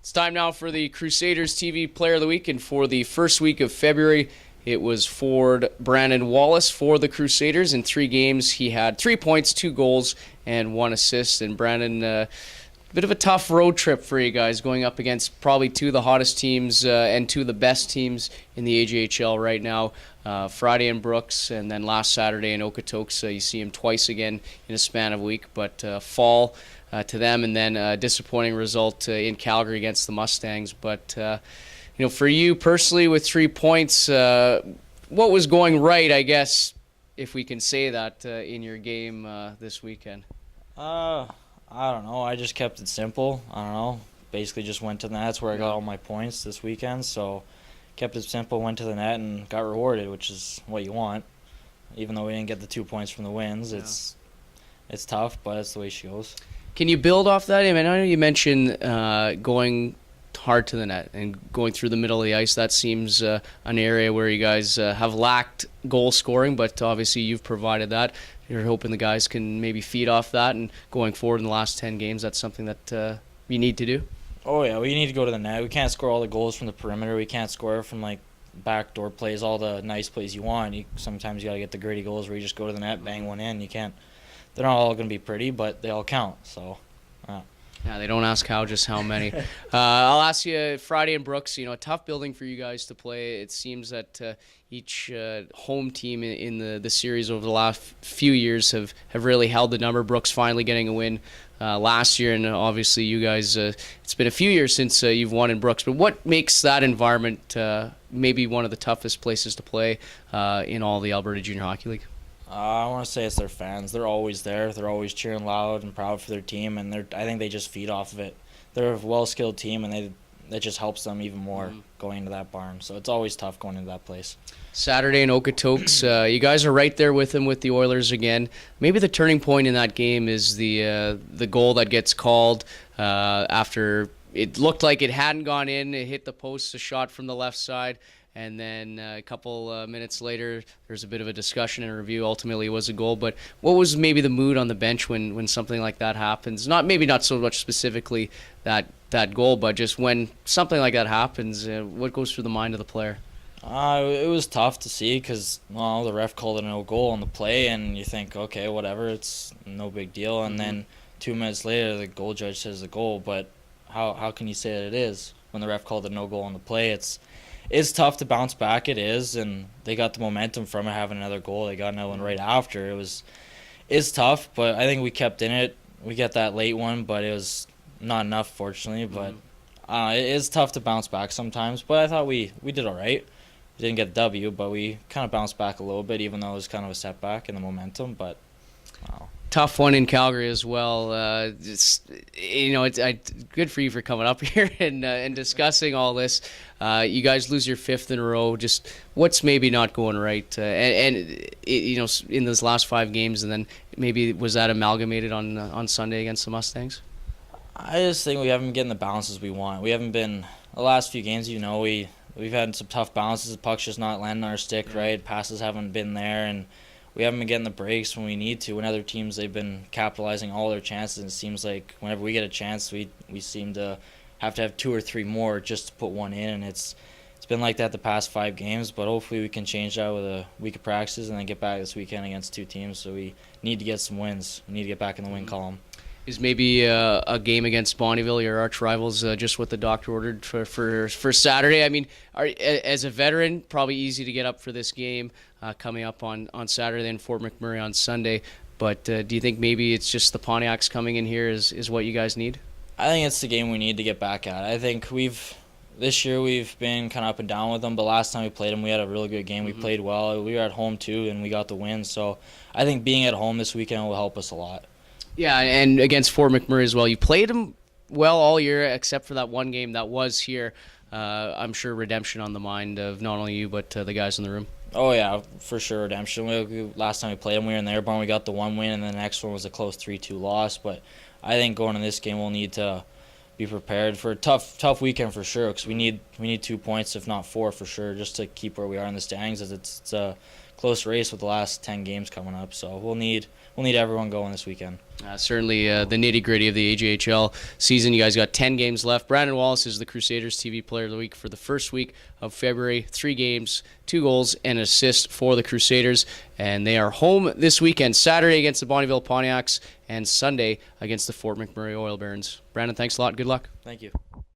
It's time now for the Crusaders TV Player of the Week, and for the first week of February, it was forward Brandon Wallis for the Crusaders. In 3 games, he had 3 points, 2 goals, and 1 assist. And Brandon, a bit of a tough road trip for you guys, going up against probably 2 of the hottest teams and 2 of the best teams in the AJHL right now. Friday in Brooks, and then last Saturday in Okotoks. You see him twice again in a span of a week, but fall to them, and then a disappointing result in Calgary against the Mustangs. But for you personally, with 3 points, what was going right, I guess, if we can say that, in your game this weekend? I don't know. I just kept it simple. I don't know. Basically just went to the net. That's where I got all my points this weekend. So kept it simple, went to the net, and got rewarded, which is what you want. Even though we didn't get the 2 points from the wins, it's tough, but it's the way she goes. Can you build off that? I mean, I know you mentioned going hard to the net and going through the middle of the ice. That seems an area where you guys have lacked goal scoring, but obviously you've provided that. You're hoping the guys can maybe feed off that, and going forward in the last 10 games, that's something that you need to do. Oh, yeah, we need to go to the net. We can't score all the goals from the perimeter. We can't score from, backdoor plays, all the nice plays you want. Sometimes you got to get the gritty goals where you just go to the net, bang one in. You can't. They're not all going to be pretty, but they all count. So, yeah, they don't ask how, just how many. I'll ask you, Friday in Brooks, a tough building for you guys to play. It seems that each home team in the series over the last few years have really held the number. Brooks finally getting a win last year, and obviously you guys, it's been a few years since you've won in Brooks. But what makes that environment maybe one of the toughest places to play in all the Alberta Junior Hockey League? I want to say it's their fans. They're always there. They're always cheering loud and proud for their team, and I think they just feed off of it. They're a well-skilled team, and that just helps them even more going into that barn. So it's always tough going into that place. Saturday in Okotoks, you guys are right there with them with the Oilers again. Maybe the turning point in that game is the goal that gets called after it looked like it hadn't gone in. It hit the post, a shot from the left side. And then a couple minutes later, there's a bit of a discussion and a review. Ultimately, it was a goal. But what was maybe the mood on the bench when something like that happens? Maybe not so much specifically that goal, but just when something like that happens, what goes through the mind of the player? It was tough to see because, the ref called it a no goal on the play, and you think, okay, whatever, it's no big deal. And then 2 minutes later, the goal judge says a goal. But how can you say that it is when the ref called it a no goal on the play? It's tough to bounce back. It is, and they got the momentum from it, having another goal. They got another one right after. It's tough, but I think we kept in it. We got that late one, but it was not enough, fortunately. But it is tough to bounce back sometimes. But I thought we did all right. We didn't get the W, but we kind of bounced back a little bit, even though it was kind of a setback in the momentum. But tough one in Calgary as well. It's good for you for coming up here and discussing all this. You guys lose your 5th in a row. Just what's maybe not going right, in those last 5 games, and then maybe was that amalgamated on Sunday against the Mustangs? I just think we haven't been getting the balances we want. We haven't been the last few games. We've had some tough balances. The puck's just not landing on our stick right. Passes haven't been there, and we haven't been getting the breaks when we need to. When other teams, they've been capitalizing all their chances. And it seems like whenever we get a chance, we seem to have 2 or 3 more just to put one in. And it's been like that the past 5 games. But hopefully we can change that with a week of practices and then get back this weekend against 2 teams. So we need to get some wins. We need to get back in the win column. Is maybe a game against Bonnyville, your arch rivals, just what the doctor ordered for Saturday? I mean, as a veteran, probably easy to get up for this game coming up on Saturday and Fort McMurray on Sunday. But do you think maybe it's just the Pontiacs coming in here is what you guys need? I think it's the game we need to get back at. I think this year we've been kind of up and down with them, but last time we played them, we had a really good game. We played well. We were at home too, and we got the win. So I think being at home this weekend will help us a lot. Yeah, and against Fort McMurray as well. You played them well all year except for that one game that was here. I'm sure redemption on the mind of not only you but the guys in the room. Oh, yeah, for sure, redemption. Last time we played them, we were in their barn. We got the 1 win, and the next one was a close 3-2 loss. But I think going in this game, we'll need to be prepared for a tough weekend for sure, because we need 2 points, if not 4 for sure, just to keep where we are in the standings. As it's a close race with the last 10 games coming up. So we'll need everyone going this weekend. Certainly the nitty-gritty of the AJHL season. You guys got 10 games left. Brandon Wallis is the Crusaders TV Player of the Week for the first week of February. 3 games, 2 goals, and an assist for the Crusaders. And they are home this weekend, Saturday against the Bonnyville Pontiacs and Sunday against the Fort McMurray Oil Barons. Brandon, thanks a lot. Good luck. Thank you.